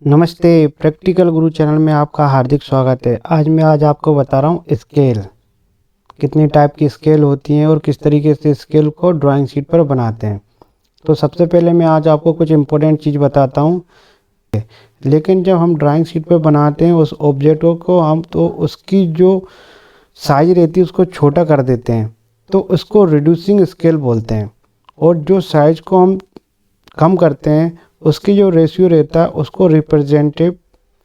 नमस्ते, प्रैक्टिकल गुरु चैनल में आपका हार्दिक स्वागत है। आज आपको बता रहा हूँ स्केल, कितनी टाइप की स्केल होती हैं और किस तरीके से स्केल को ड्राइंग शीट पर बनाते हैं। तो सबसे पहले मैं आज आपको कुछ इम्पोर्टेंट चीज़ बताता हूँ। लेकिन जब हम ड्राइंग शीट पर बनाते हैं उस ऑब्जेक्टों को हम तो उसकी जो साइज रहती है उसको छोटा कर देते हैं, तो उसको रिड्यूसिंग स्केल बोलते हैं। और जो साइज को हम कम करते हैं उसकी जो रेशियो रहता है उसको रिप्रेजेंटेटिव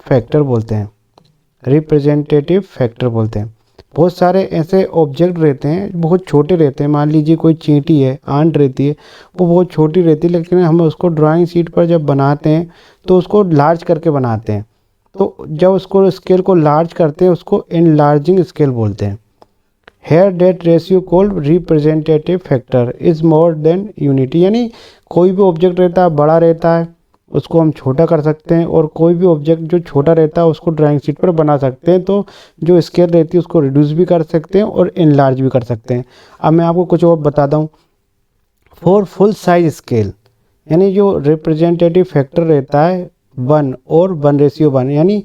फैक्टर बोलते हैं। बहुत सारे ऐसे ऑब्जेक्ट रहते हैं बहुत छोटे रहते हैं। मान लीजिए कोई चींटी है, आंट रहती है, वो बहुत छोटी रहती है, लेकिन हम उसको ड्राइंग शीट पर जब बनाते हैं तो उसको लार्ज करके बनाते हैं। तो जब उसको स्केल को लार्ज करते हैं उसको एनलार्जिंग स्केल बोलते हैं। Here debt ratio called representative factor is more than unity, यानी कोई भी ऑब्जेक्ट रहता है बड़ा रहता है उसको हम छोटा कर सकते हैं, और कोई भी ऑब्जेक्ट जो छोटा रहता है उसको ड्राइंग शीट पर बना सकते हैं। तो जो स्केल रहती है उसको रिड्यूस भी कर सकते हैं और इनलार्ज भी कर सकते हैं। अब मैं आपको कुछ और बताता हूँ। फॉर फुल साइज स्केल, यानी जो रिप्रेजेंटेटिव फैक्टर रहता है 1 और 1:1, यानी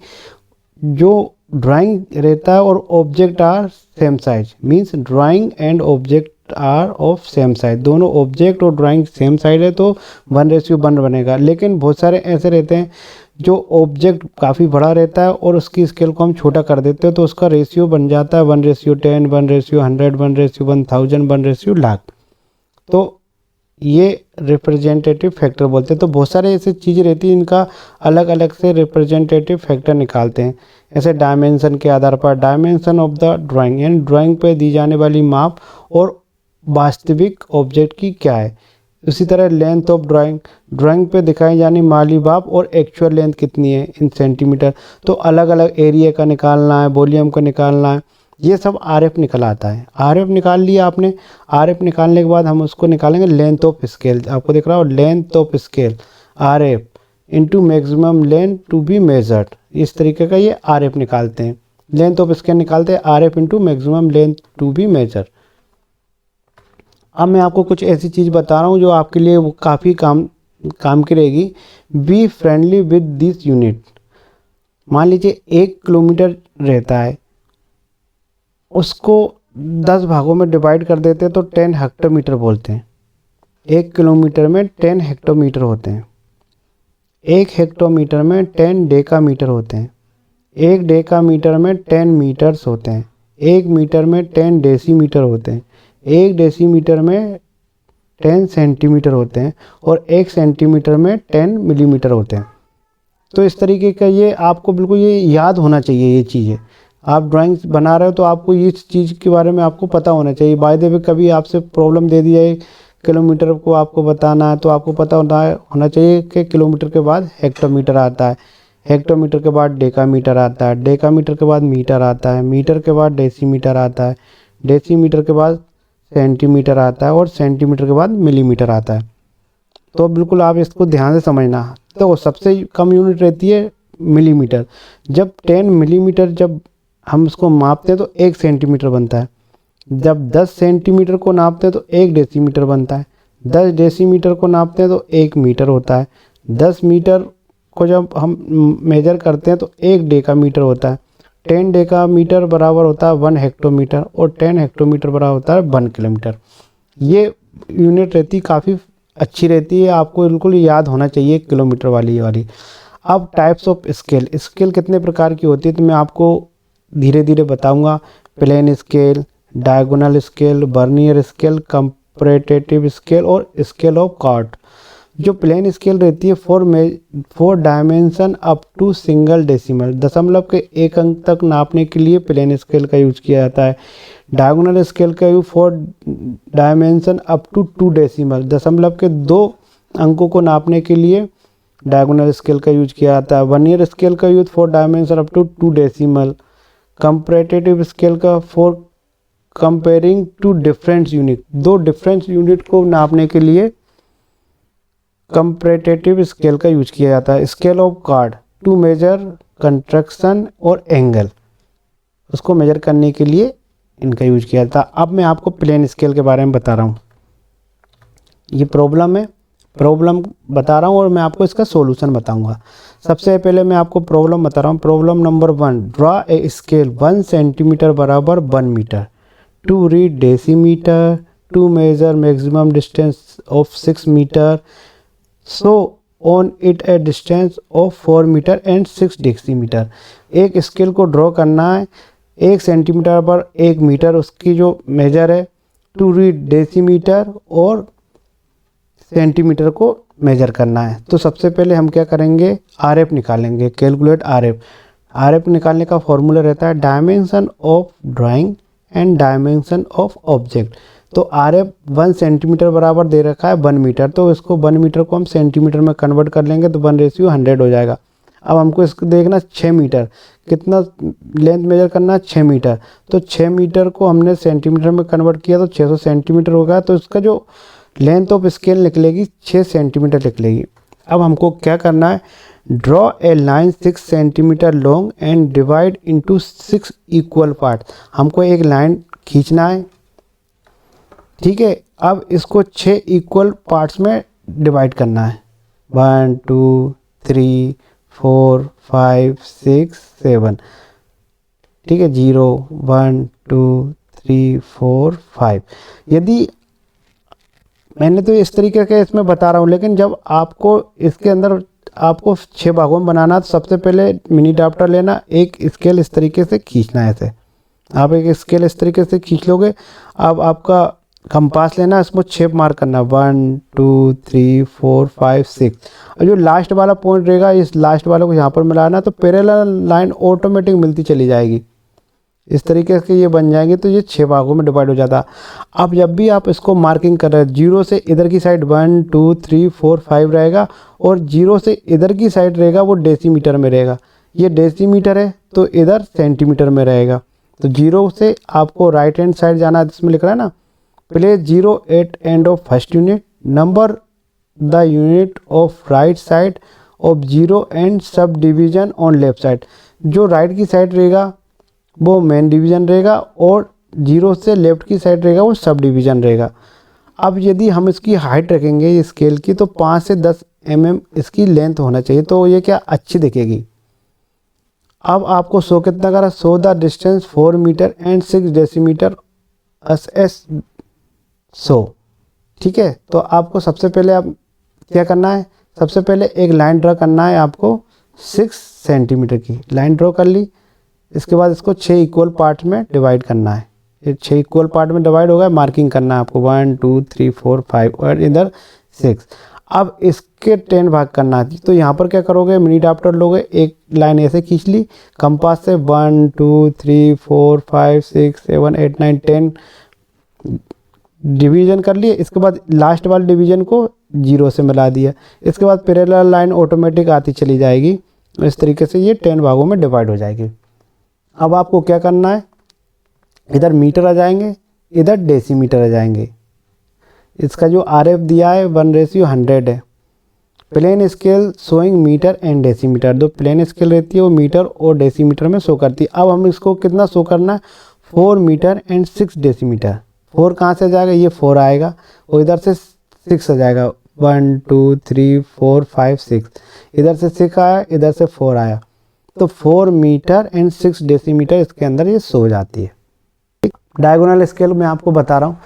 जो ड्राइंग रहता है और object are same size, means drawing and object are of same size, दोनों ऑब्जेक्ट और ड्राइंग सेम साइज है तो 1:1 बनेगा। लेकिन बहुत सारे ऐसे रहते हैं जो ऑब्जेक्ट काफ़ी बड़ा रहता है और उसकी स्केल को हम छोटा कर देते हैं तो उसका रेशियो बन जाता है 1:10, 1:100, 1:1000, 1:1,00,000। तो ये रिप्रेजेंटेटिव फैक्टर बोलते हैं। तो बहुत सारे ऐसे चीज़ें रहती हैं इनका अलग अलग से रिप्रेजेंटेटिव फैक्टर निकालते हैं। ऐसे डायमेंशन के आधार पर, डायमेंशन ऑफ द ड्राइंग, यानी ड्राइंग पे दी जाने वाली माप और वास्तविक ऑब्जेक्ट की क्या है। उसी तरह लेंथ ऑफ ड्राइंग, ड्राइंग पे दिखाई जाने वाली माप और एक्चुअल लेंथ कितनी है इन सेंटीमीटर। तो अलग अलग एरिया का निकालना है, वॉल्यूम का निकालना है, ये सब आरएफ निकल आता है। आरएफ निकाल लिया आपने। आरएफ निकालने के बाद हम उसको निकालेंगे लेंथ ऑफ स्केल। आपको दिख रहा हो length of scale RF into maximum length to be measured, इस तरीके का ये आरएफ निकालते हैं। लेंथ ऑफ स्केल निकालते हैं RF into maximum length to be measure. अब मैं आपको कुछ ऐसी चीज़ बता रहा हूँ जो आपके लिए वो काफ़ी काम की रहेगी। Be friendly with this unit. मान लीजिए 1 किलोमीटर रहता है, उसको 10 भागों में डिवाइड कर देते हैं तो 10 हेक्टोमीटर बोलते हैं। 1 किलोमीटर में 10 हेक्टोमीटर होते हैं। 1 हेक्टोमीटर में 10 डेकामीटर होते हैं। 1 डेकामीटर में 10 मीटर्स होते हैं। 1 मीटर में 10 डेसीमीटर होते हैं। 1 डेसीमीटर में 10 सेंटीमीटर होते हैं और 1 सेंटीमीटर में 10 मिलीमीटर होते हैं। तो इस तरीके का ये आपको बिल्कुल ये याद होना चाहिए। ये चीज़ें आप ड्राइंग्स बना रहे हो तो आपको इस चीज़ के बारे में आपको पता होना चाहिए। बाय द वे कभी आपसे प्रॉब्लम दे दिया है किलोमीटर को आपको बताना है तो आपको पता होना चाहिए कि किलोमीटर के बाद हेक्टोमीटर आता है, हेक्टोमीटर के बाद डेकामीटर आता है, डेकामीटर के बाद मीटर आता है, मीटर के बाद डेसीमीटर आता है, डेसीमीटर के बाद सेंटीमीटर आता है और सेंटीमीटर के बाद मिलीमीटर आता है। तो बिल्कुल आप इसको ध्यान से समझना। तो सबसे कम यूनिट रहती है मिलीमीटर। जब 10 मिलीमीटर जब हम उसको मापते हैं तो 1 सेंटीमीटर बनता है। जब 10 सेंटीमीटर को नापते हैं तो 1 डेसीमीटर बनता है। 10 डेसीमीटर को नापते हैं तो 1 मीटर होता है। 10 मीटर को जब हम मेजर करते हैं तो 1 डेकामीटर होता है। 10 डेकामीटर बराबर होता है 1 हेक्टोमीटर और 10 हेक्टोमीटर बराबर होता है 1 किलोमीटर। ये यूनिट रहती काफ़ी अच्छी रहती है, आपको बिल्कुल याद होना चाहिए किलोमीटर वाली। अब टाइप्स ऑफ स्केल, स्केल कितने प्रकार की होती है तो मैं आपको धीरे धीरे बताऊंगा। Plain scale, diagonal scale, vernier scale, comparative scale और स्केल ऑफ कार्ड। जो प्लेन स्केल रहती है for dimension up to single decimal, दशमलव के 1 अंक तक नापने के लिए प्लेन स्केल का यूज किया जाता है। डायगोनल स्केल का use for dimension up to 2 decimal, दशमलव के 2 अंकों को नापने के लिए डायगोनल स्केल का यूज किया जाता है। वर्नियर स्केल का use for dimension up to 2 decimal. Comparative scale का for comparing to difference unit, 2 difference unit को नापने के लिए कंपैरेटिव स्केल का यूज किया जाता है। Scale of chord to measure contraction और एंगल, उसको मेजर करने के लिए इनका यूज किया जाता है। अब मैं आपको प्लेन स्केल के बारे में बता रहा हूँ। ये प्रॉब्लम है, प्रॉब्लम बता रहा हूँ और मैं आपको इसका सॉल्यूशन बताऊंगा। सबसे पहले मैं आपको प्रॉब्लम बता रहा हूँ। Problem number 1, draw a scale 1 centimetre बराबर 1 metre to read decimetre to measure maximum distance of 6 metre show on it a distance of 4 metre and 6 decimetre. एक स्केल को ड्रॉ करना है 1 सेंटीमीटर पर 1 मीटर उसकी जो मेजर है, टू रीड डेसीमीटर और सेंटीमीटर को मेजर करना है। तो सबसे पहले हम क्या करेंगे, आरएफ निकालेंगे, कैलकुलेट आरएफ। आरएफ निकालने का फॉर्मूला रहता है dimension of drawing and dimension of object. तो आरएफ 1 सेंटीमीटर बराबर दे रखा है 1 मीटर, तो इसको 1 मीटर को हम सेंटीमीटर में कन्वर्ट कर लेंगे तो 1:100 हो जाएगा। अब हमको इसको देखना 6 मीटर, कितना लेंथ मेजर करना है 6 मीटर, तो 6 मीटर को हमने सेंटीमीटर में कन्वर्ट किया तो 600 सेंटीमीटर होगा। तो इसका जो लेंथ ऑफ स्केल निकलेगी 6 सेंटीमीटर निकलेगी। अब हमको क्या करना है, draw A line 6 centimetre long and divide into 6 equal part. हमको एक लाइन खींचना है, ठीक है। अब इसको 6 इक्वल पार्ट्स में डिवाइड करना है, 1 2 3 4 5 6 7, ठीक है, 0 1 2 3 4 5। यदि मैंने तो इस तरीके के इसमें बता रहा हूँ, लेकिन जब आपको इसके अंदर आपको 6 भागों में बनाना, तो सबसे पहले मिनी ड्राफ्टर लेना, एक स्केल इस तरीके से खींचना है। ऐसे आप एक स्केल इस तरीके से खींच लोगे। अब आपका कंपास लेना, इसमें 6 मार्क करना, 1 2 3 4 5 6। और जो लास्ट वाला पॉइंट रहेगा, इस लास्ट वाले को यहाँ पर मिलाना, तो पैरेलल लाइन ऑटोमेटिक मिलती चली जाएगी। इस तरीके से ये बन जाएंगे, तो ये 6 भागों में डिवाइड हो जाता है। अब जब भी आप इसको मार्किंग कर रहे हैं, 0 से इधर की साइड 1 2 3 4 5 रहेगा और 0 से इधर की साइड रहेगा वो डेसीमीटर में रहेगा। ये डेसीमीटर है तो इधर सेंटीमीटर में रहेगा। तो 0 से आपको राइट हैंड साइड जाना है, इसमें लिख रहा है ना, place 0 at end of first unit, number the unit of right side of 0 and subdivision on left side. जो राइट की साइड रहेगा वो मेन डिवीज़न रहेगा और 0 से लेफ्ट की साइड रहेगा वो सब डिवीज़न रहेगा। अब यदि हम इसकी हाइट रखेंगे इस स्केल की, तो 5 से 10 mm इसकी लेंथ होना चाहिए, तो ये क्या अच्छी दिखेगी। अब आपको शो कितना करा, show the distance 4 metre and 6 decimetre as show, ठीक है। तो आपको सबसे पहले आप क्या करना है, सबसे पहले एक लाइन ड्रा करना है, आपको 6 सेंटीमीटर की लाइन ड्रॉ कर ली। इसके बाद इसको 6 इक्वल पार्ट में डिवाइड करना है। ये 6 इक्वल पार्ट में डिवाइड हो गया, मार्किंग करना है आपको 1 2 3 4 5 और इधर 6। अब इसके 10 भाग करना है, तो यहाँ पर क्या करोगे, मिनी ड्राफ्टर लोगे, एक लाइन ऐसे खींच ली कंपास से, 1 2 3 4 5 6 7 8 9 10 डिवीजन कर लिए। इसके बाद लास्ट वाले डिवीजन को 0 से मिला दिया। इसके बाद पैरेलल लाइन ऑटोमेटिक आती चली जाएगी। इस तरीके से ये 10 भागों में डिवाइड हो जाएगी। अब आपको क्या करना है, इधर मीटर आ जाएंगे, इधर डेसीमीटर आ जाएंगे। इसका जो आरएफ दिया है 1:100 है। Plain scale showing metre and decimetre, जो प्लेन स्केल रहती है वो मीटर और डेसीमीटर में शो करती है। अब हम इसको कितना शो करना है, 4 मीटर एंड 6 डेसीमीटर। 4 कहाँ से जाएगा, ये 4 आएगा और इधर से 6 आ जाएगा, 1 2 3 4 5 6। इधर से 6 आया, इधर से 4 आया, तो 4 मीटर एंड 6 डेसीमीटर इसके अंदर ये सो जाती है। डायगोनल स्केल में आपको बता रहा हूँ,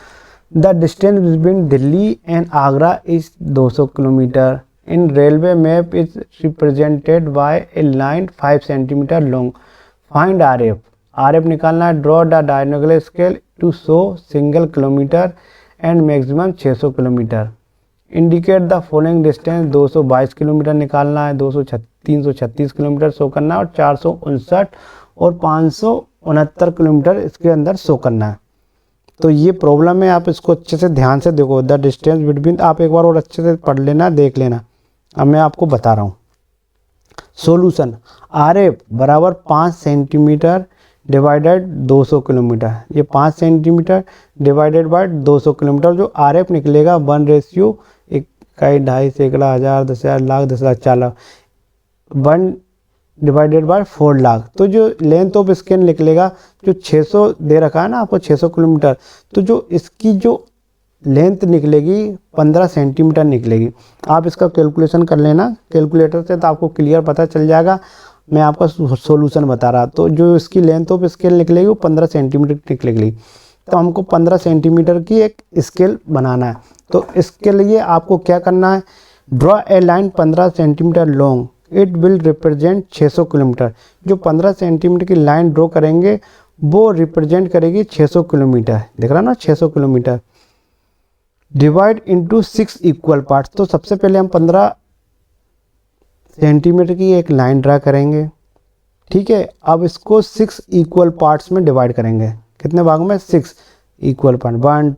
the distance between Delhi and Agra is 200 kilometre. In railway map is represented by a line 5 centimetre long. Find RF. RF निकालना है, draw the diagonal scale to show single kilometre and maximum 600 kilometre. Indicate the following distance. 222 kilometre निकालना है, 336 kilometre show करना है और 459 और 569 kilometre इसके अंदर शो करना है। तो ये प्रॉब्लम है, आप इसको अच्छे से ध्यान से देखो। द डिस्टेंस बिटवीन, आप एक बार और अच्छे से पढ़ लेना, देख लेना। अब मैं आपको बता रहा हूँ सॉल्यूशन। आरएफ बराबर 5 सेंटीमीटर डिवाइडेड 200 किलोमीटर। ये 5 सेंटीमीटर डिवाइडेड बाय 200 किलोमीटर, जो आरएफ निकलेगा 1:1 2 10,000 10,000 लाख 10,000 4 लाख 1 डिवाइडेड बाय 4 लाख। तो जो लेंथ ऑफ स्केल निकलेगा, जो 600 दे रखा है ना आपको 600 किलोमीटर, तो जो इसकी जो लेंथ निकलेगी 15 सेंटीमीटर निकलेगी। आप इसका कैलकुलेशन कर लेना कैलकुलेटर से, तो आपको क्लियर पता चल जाएगा। मैं आपका सॉल्यूशन बता रहा, तो जो इसकी लेंथ ऑफ स्केल निकलेगी वो 15 सेंटीमीटर निकलेगी। तो हमको 15 सेंटीमीटर की एक स्केल बनाना है। तो इसके लिए आपको क्या करना है, draw A line 15 centimetre long, it will represent 600 kilometre. जो 15 सेंटीमीटर की लाइन ड्रॉ करेंगे वो रिप्रेजेंट करेगी 600 किलोमीटर। दिख रहा ना, 600 kilometre. Divide into 6 equal parts. तो सबसे पहले हम 15 सेंटीमीटर की एक लाइन ड्रा करेंगे, ठीक है। अब इसको 6 इक्वल पार्ट्स में डिवाइड करेंगे। कितने भागों में, 6 इक्वल पार्ट, 1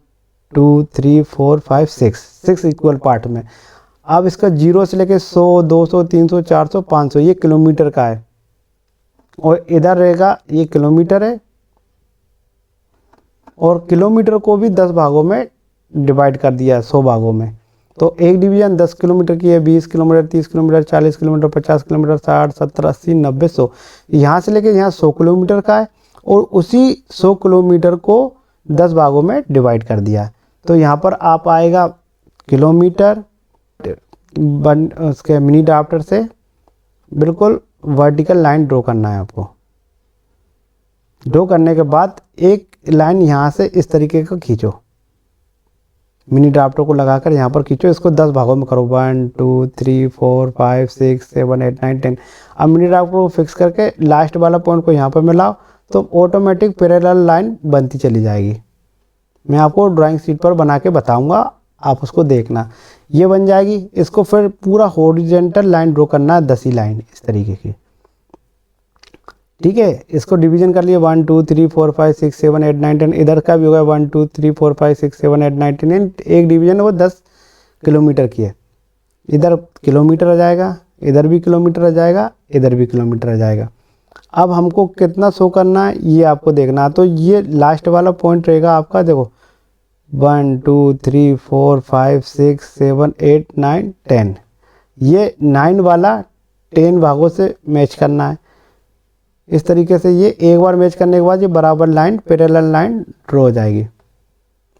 2 3 4 5 6 इक्वल पार्ट में। अब इसका 0 से लेके 100 200 300 400 500 ये किलोमीटर का है, और इधर रहेगा ये किलोमीटर है, और किलोमीटर को भी 10 भागों में डिवाइड कर दिया 100 भागों में। तो एक डिवीजन 10 किलोमीटर की है, 20 किलोमीटर 30 किलोमीटर 40 किलोमीटर 50 किलोमीटर 60 70 80 90 100, यहाँ से लेके यहाँ 100 किलोमीटर का है, और उसी 100 किलोमीटर को 10 भागों में डिवाइड कर दिया। तो यहाँ पर आप आएगा किलोमीटर, उसके मिनी ड्राफ्टर से बिल्कुल वर्टिकल लाइन ड्रॉ करना है आपको। ड्रॉ करने के बाद एक लाइन यहाँ से इस तरीके का खींचो, मिनी ड्राफ्टर को लगाकर यहाँ पर खींचो। इसको 10 भागों में करो, 1 2 3 4 5 6 7 8 9 10। अब मिनी ड्राफ्टर को फिक्स करके लास्ट वाला पॉइंट को यहाँ पर मिलाओ, तो ऑटोमेटिक पैरेलल लाइन बनती चली जाएगी। मैं आपको ड्राइंग शीट पर बना के बताऊँगा, आप उसको देखना। ये बन जाएगी। इसको फिर पूरा हॉरिजॉन्टल लाइन ड्रॉ करना है, 10 ही लाइन इस तरीके की, ठीक है। इसको डिवीजन कर लिए 1 2 3 4 5 6 7 8 9 10। इधर का भी होगा 1 2 3 4 5 6 7 8 9 10। एक डिवीजन है वो 10 किलोमीटर की है। इधर किलोमीटर आ जाएगा, इधर भी किलोमीटर आ जाएगा, इधर भी किलोमीटर आ जाएगा। अब हमको कितना शो करना है ये आपको देखना है। तो ये लास्ट वाला पॉइंट रहेगा आपका, देखो 1 2 3 4 5 6 7 8 9 10। ये 9 वाला 10 भागों से मैच करना है। इस तरीके से ये एक बार मैच करने के बाद ये बराबर लाइन पैरेलल लाइन ड्रॉ हो जाएगी,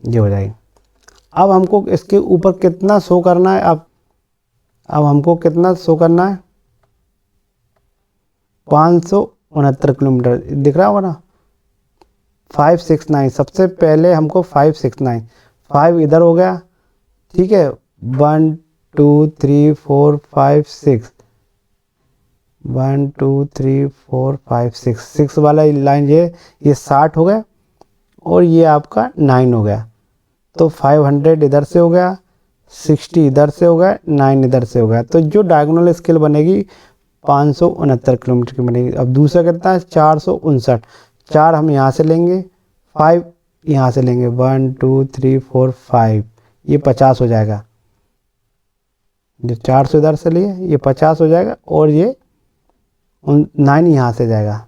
ये हो जाएगी। अब हमको इसके ऊपर कितना शो करना है, अब हमको कितना शो करना है, 569 किलोमीटर। दिख रहा होगा ना, 569। सबसे पहले हमको 569, 5 इधर हो गया, ठीक है। 1 2 3 4 5 6, 1 2 3 4 5 6 6 वाला लाइन ये 60 हो गया, और ये आपका 9 हो गया। तो 500 इधर से हो गया, 60 इधर से हो गया, 9 इधर से हो गया। तो जो डायगोनल स्केल बनेगी 569 किलोमीटर की बनेगी। अब दूसरा कितना है, 459। 4 हम यहाँ से लेंगे, 5 यहाँ से लेंगे, 1 2 3 4 5, ये 50 हो जाएगा। जो 400 इधर से लिए ये 50 हो जाएगा, और ये 9 यहाँ से जाएगा,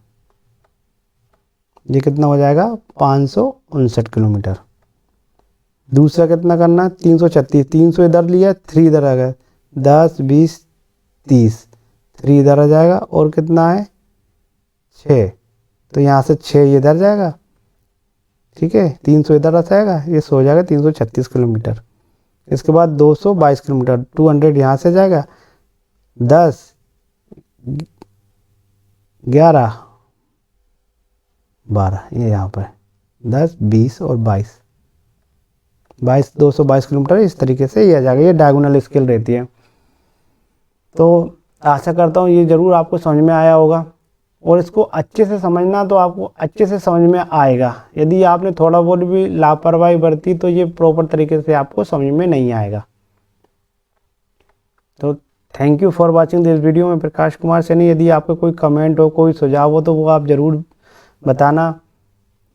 ये कितना हो जाएगा, 559 किलोमीटर। दूसरा कितना करना है, 336। 300 इधर लिया, 3 इधर आ गया, 10 20 30, 3 इधर आ जाएगा, और कितना है 6। तो यहाँ से 6 ये इधर जाएगा, ठीक है। 300 इधर आ जाएगा, ये सो जाएगा 336 किलोमीटर। इसके बाद 222 किलोमीटर, 200 यहाँ से जाएगा, 10 11 12, ये यहाँ पर 10 20 और 22 222 किलोमीटर। इस तरीके से ये आ जाएगा। ये डायगोनल स्केल रहती है। तो आशा करता हूँ ये ज़रूर आपको समझ में आया होगा, और इसको अच्छे से समझना तो आपको अच्छे से समझ में आएगा। यदि आपने थोड़ा बहुत भी लापरवाही बरती तो ये प्रॉपर तरीके से आपको समझ में नहीं आएगा। तो thank you for watching this video. में प्रकाश कुमार सैनी। यदि आपका कोई कमेंट हो, कोई सुझाव हो, तो वो आप ज़रूर बताना,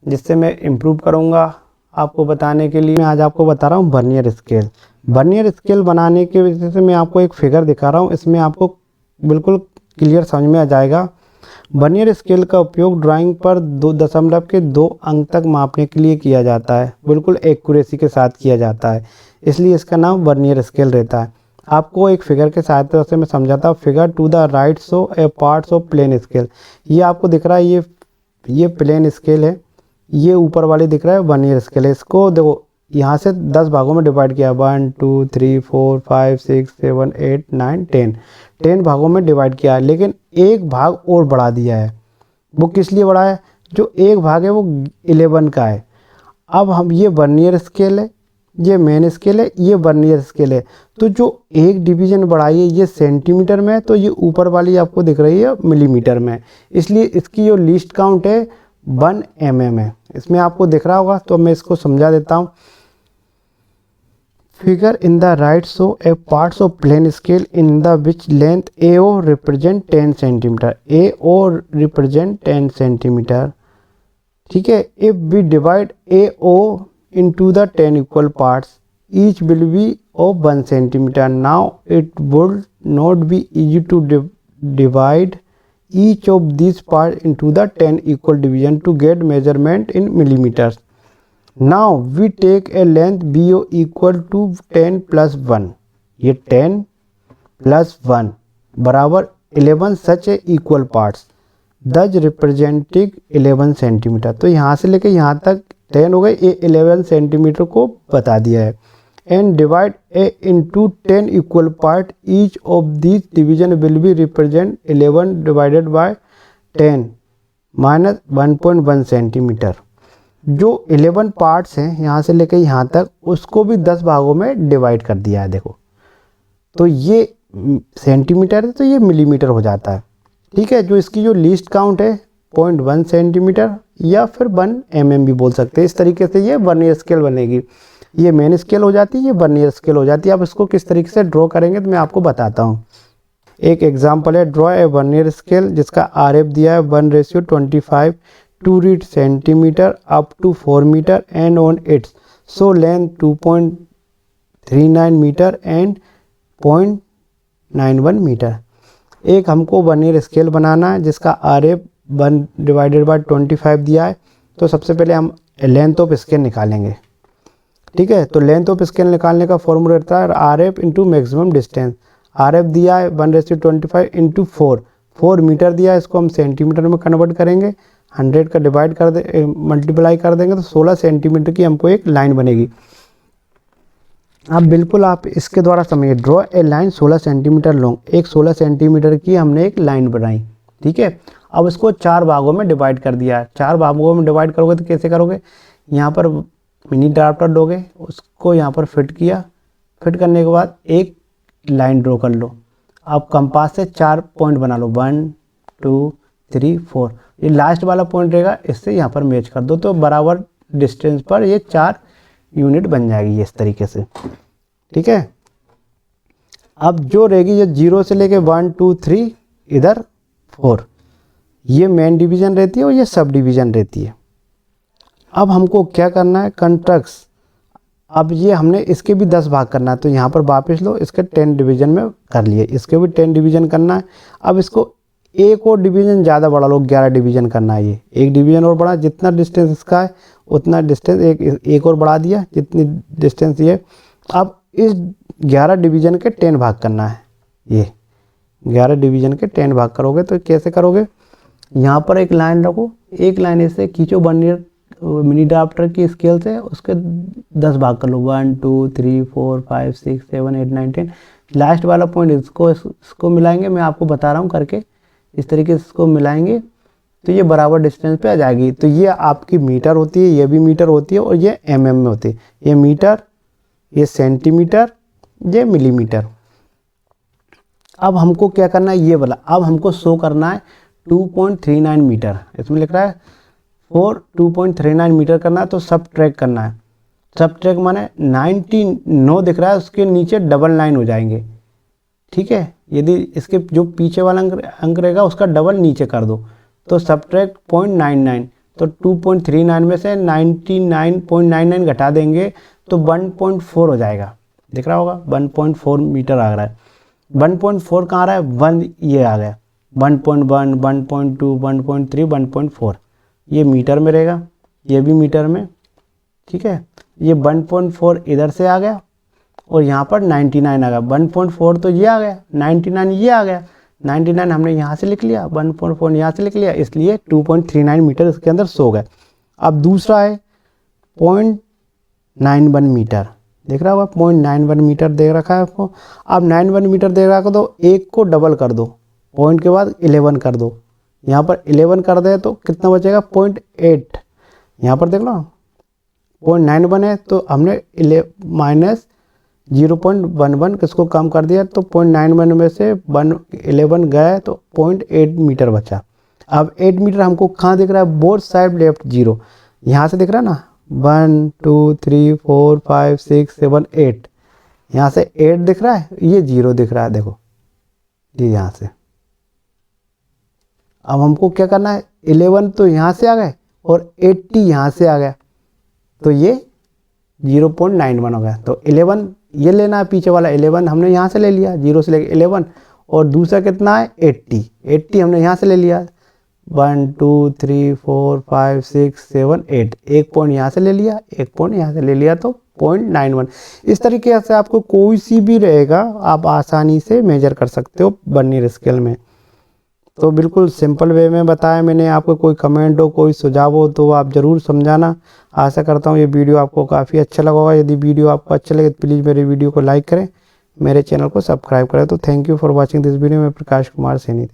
जिससे मैं इम्प्रूव करूँगा आपको बताने के लिए। मैं आज आपको बता रहा हूँ वर्नियर स्केल। वर्नियर स्केल बनाने की वजह से मैं आपको एक फिगर दिखा रहा हूँ, इसमें आपको बिल्कुल क्लियर समझ में आ जाएगा। वर्नियर स्केल का उपयोग ड्राइंग पर 2.2 अंक तक मापने के लिए किया जाता है, बिल्कुल एक्यूरेसी के साथ किया जाता है, इसलिए इसका नाम वर्नियर स्केल रहता है। आपको एक फिगर के सहायता से मैं समझाता हूँ। Figure to the right show a parts of plain scale. ये आपको दिख रहा है, ये प्लेन स्केल है, ये ऊपर वाले दिख रहा है वर्नियर स्केल है। इसको देखो यहाँ से 10 भागों में डिवाइड किया, 1 2 3 4 5 6 7 8 9 10 भागों में डिवाइड किया, लेकिन एक भाग और बढ़ा दिया है। वो किस लिए बढ़ा है? जो एक भाग है वो 11 का है। अब हम, ये वर्नियर स्केल है, ये मेन स्केल है, ये वर्नियर स्केल है, तो जो एक डिवीजन बढ़ाई है ये सेंटीमीटर में है, तो ये ऊपर वाली आपको दिख रही है मिलीमीटर में, इसलिए इसकी जो लीस्ट काउंट है 1 mm है। इसमें आपको दिख रहा होगा, तो मैं इसको समझा देता हूँ। Figure in the right show a parts of plain scale in the which length AO represent 10 centimetre, AO represent 10 centimetre, ठीक है। If we divide AO into the 10 equal parts, each will be of 1 centimeter. Now it would not be easy to divide each of these parts into the 10 equal division to get measurement in millimeters. Now we take a length BO equal to 10 plus 1. ये 10 plus 1 बराबर 11 such a equal parts, thus representing 11 centimetre. तो यहाँ से लेके यहाँ तक 10 हो गए, ये 11 सेंटीमीटर को बता दिया है। And divide A into 10 equal part, each of this division will be represent 11 divided by 10 minus 1.1 centimetre. जो 11 पार्ट्स हैं यहाँ से लेकर यहाँ तक, उसको भी 10 भागों में डिवाइड कर दिया है। देखो, तो ये सेंटीमीटर है, तो ये मिलीमीटर हो जाता है, ठीक है। जो इसकी जो लीस्ट काउंट है 0.1 सेंटीमीटर या फिर 1 mm भी बोल सकते हैं। इस तरीके से ये वर्नियर स्केल बनेगी। ये मेन स्केल हो जाती है, ये वर्नियर स्केल हो जाती है। अब इसको किस तरीके से ड्रॉ करेंगे तो मैं आपको बताता हूँ। एक एग्जांपल है, ड्रॉ ए वर्नियर स्केल जिसका RF दिया है 1:25 to read centimetre up to 4 metre and on its show length 2.39 metre and 0.91 metre. एक हमको वर्नियर स्केल बनाना है जिसका RF 1/25 दिया है। तो सबसे पहले हम लेंथ ऑफ स्केल निकालेंगे, ठीक है। तो लेंथ ऑफ स्केल निकालने का फॉर्मूला रहता है RF into maximum distance. RF दिया है 1:25 इंटू 4 मीटर दिया है, इसको हम सेंटीमीटर में कन्वर्ट करेंगे, 100 का डिवाइड कर दे, मल्टीप्लाई कर देंगे तो 16 सेंटीमीटर की हमको एक लाइन बनेगी। अब बिल्कुल आप इसके द्वारा समझिए, draw a line 16 centimetre long. एक 16 सेंटीमीटर की हमने एक लाइन बनाई, ठीक है। अब इसको 4 भागों में डिवाइड कर दिया है। 4 भागों में डिवाइड करोगे तो कैसे करोगे? यहाँ पर मिनी ड्राफ्टर दोगे, उसको यहाँ पर फिट किया, फिट करने के बाद एक लाइन ड्रॉ कर लो। अब कंपास से 4 पॉइंट बना लो, 1 2 3 4। ये लास्ट वाला पॉइंट रहेगा, इससे यहाँ पर मैच कर दो, तो बराबर डिस्टेंस पर ये 4 यूनिट बन जाएगी इस तरीके से, ठीक है। अब जो रहेगी ये 0 से लेके 1 2 3 इधर 4, ये मेन डिवीजन रहती है और ये सब डिवीजन रहती है। अब हमको क्या करना है? कंट्रक्स। अब ये हमने इसके भी 10 भाग करना है, तो यहाँ पर वापस लो, इसके 10 डिवीजन में कर लिए, इसके भी 10 डिवीजन करना है। अब इसको एक और डिवीजन ज़्यादा बढ़ा लो, 11 डिवीजन करना है। ये एक डिवीजन और बढ़ा, जितना डिस्टेंस इसका है उतना डिस्टेंस एक और बढ़ा दिया, जितनी डिस्टेंस ये। अब इस 11 डिवीजन के 10 भाग करना है। ये 11 डिवीजन के 10 भाग करोगे तो कैसे करोगे? यहाँ पर एक लाइन रखो, एक लाइन इससे खींचो वर्नियर मिनी ड्राफ्टर की स्केल से, उसके 10 भाग कर लो, 1 2 3 4 5 6 7 8 9 10। लास्ट वाला पॉइंट इसको मिलाएंगे, मैं आपको बता रहा हूँ करके, इस तरीके से इसको मिलाएंगे तो ये बराबर डिस्टेंस पे आ जाएगी। तो ये आपकी मीटर होती है, ये भी मीटर होती है और ये mm में होती है। ये मीटर, ये सेंटीमीटर, ये मिलीमीटर। अब हमको क्या करना है? ये वाला अब हमको शो करना है 2.39 मीटर। इसमें लिख रहा है 2.39 मीटर करना है, तो सब ट्रैक करना है। सब ट्रैक माने 99 दिख रहा है, उसके नीचे डबल 9 हो जाएंगे, ठीक है। यदि इसके जो पीछे वाला अंक रहेगा उसका डबल नीचे कर दो, तो सब्ट्रैक्ट 0.99, तो 2.39 में से 99.99 घटा देंगे तो 1.4 हो जाएगा। दिख रहा होगा 1.4 मीटर आ रहा है। 1.4 कहाँ आ रहा है? 1 ये आ गया, 1.1 1.2 1.3 1.4 ये मीटर में रहेगा, ये भी मीटर में, ठीक है। ये 1.4 इधर से आ गया और यहाँ पर 99 आ गया। 1.4 तो ये आ गया, 99 ये आ गया, 99 हमने यहाँ से लिख लिया, 1.4 यहाँ से लिख लिया, इसलिए 2.39 मीटर इसके अंदर सो गए। अब दूसरा है 91 मीटर देख रहा होगा, 0.91 मीटर दे रखा है आपको। अब 91 मीटर दे रखा तो एक को डबल कर दो, पॉइंट के बाद 11 कर दो, यहाँ पर 11 कर दे तो कितना बचेगा 0.8। यहाँ पर देख लो 0.91 है तो हमने माइनस 0.11 किसको कम कर दिया तो 0.91 में से 11 गए तो 0.8 मीटर बचा। अब 8 मीटर हमको कहाँ दिख रहा है, बोथ साइड लेफ्ट 0, यहाँ से दिख रहा है ना 1 2 3 4 5 6 7 8, यहाँ से 8 दिख रहा है, ये 0 दिख रहा है, देखो ये यहाँ से। अब हमको क्या करना है, 11 तो यहाँ से आ गए और 80 यहाँ से आ गया, तो ये 0.91 हो गया। तो 11 ये लेना है, पीछे वाला 11 हमने यहाँ से ले लिया, 0 से लेके 11, और दूसरा कितना है 80 हमने यहाँ से ले लिया, 1 2 3 4 5 6 7 8, एक पॉइंट यहाँ से ले लिया, एक पॉइंट यहाँ से ले लिया, तो 0.91। इस तरीके से आपको कोई सी भी रहेगा आप आसानी से मेजर कर सकते हो वर्नियर स्केल में। तो बिल्कुल सिंपल वे में बताया मैंने आपको। कोई कमेंट हो, कोई सुझाव हो तो आप ज़रूर समझाना। आशा करता हूँ ये वीडियो आपको काफ़ी अच्छा लगा होगा। यदि वीडियो आपको अच्छा लगे तो प्लीज़ मेरे वीडियो को लाइक करें, मेरे चैनल को सब्सक्राइब करें। तो thank you for watching this video. मैं प्रकाश कुमार सैनी।